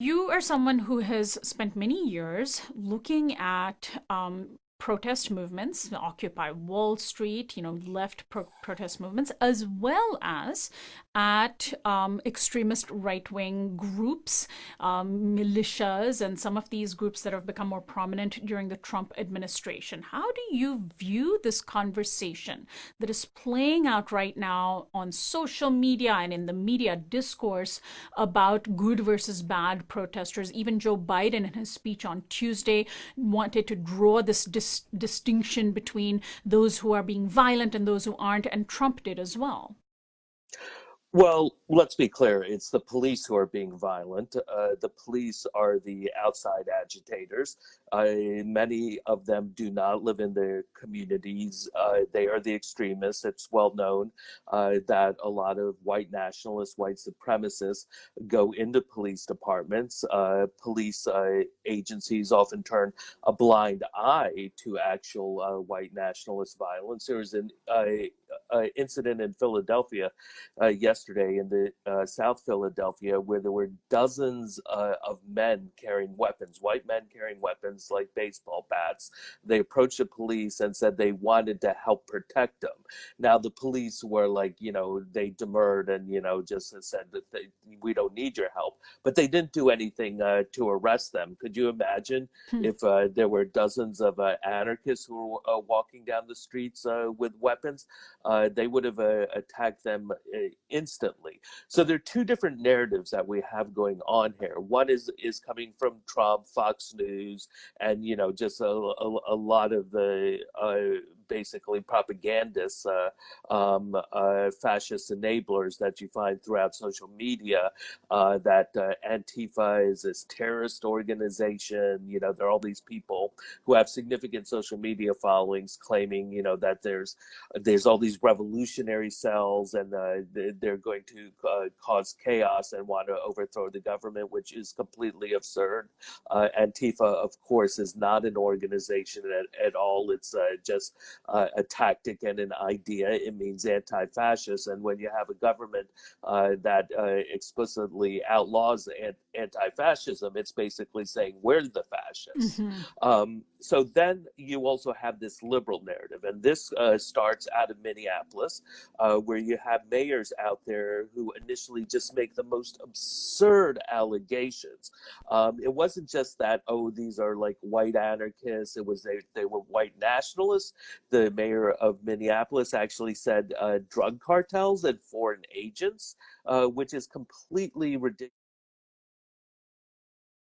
You are someone who has spent many years looking at protest movements, Occupy Wall Street, left protest movements, as well as at extremist right wing groups, militias, and some of these groups that have become more prominent during the Trump administration. How do you view this conversation that is playing out right now on social media and in the media discourse about good versus bad protesters? Even Joe Biden, in his speech on Tuesday, wanted to draw this distinction between those who are being violent and those who aren't, and Trump did as well. Well, let's be clear. It's the police who are being violent. The police are the outside agitators. Many of them do not live in their communities. They are the extremists. It's well known that a lot of white nationalists, white supremacists go into police departments. Police agencies often turn a blind eye to actual white nationalist violence. There was an incident in Philadelphia yesterday in the South Philadelphia where there were dozens of men carrying weapons, white men carrying weapons like baseball bats. They approached the police and said they wanted to help protect them. Now the police were like, they demurred and, just said that we don't need your help. But they didn't do anything to arrest them. Could you imagine if there were dozens of anarchists who were walking down the streets with weapons? They would have attacked them instantly. So there are two different narratives that we have going on here. One is coming from Trump, Fox News, and just a lot of the basically propagandists, fascist enablers that you find throughout social media, that Antifa is this terrorist organization. There are all these people who have significant social media followings claiming, that there's all these revolutionary cells and they're going to cause chaos and want to overthrow the government, which is completely absurd. Antifa, of course, is not an organization at all. It's just a tactic and an idea. It means anti-fascist. And when you have a government that explicitly outlaws anti-fascism, it's basically saying we're the fascists. So then you also have this liberal narrative, and this starts out of Minneapolis, where you have mayors out there who initially just make the most absurd allegations. It wasn't just that, these are like white anarchists. It was they were white nationalists. The mayor of Minneapolis actually said drug cartels and foreign agents, which is completely ridiculous.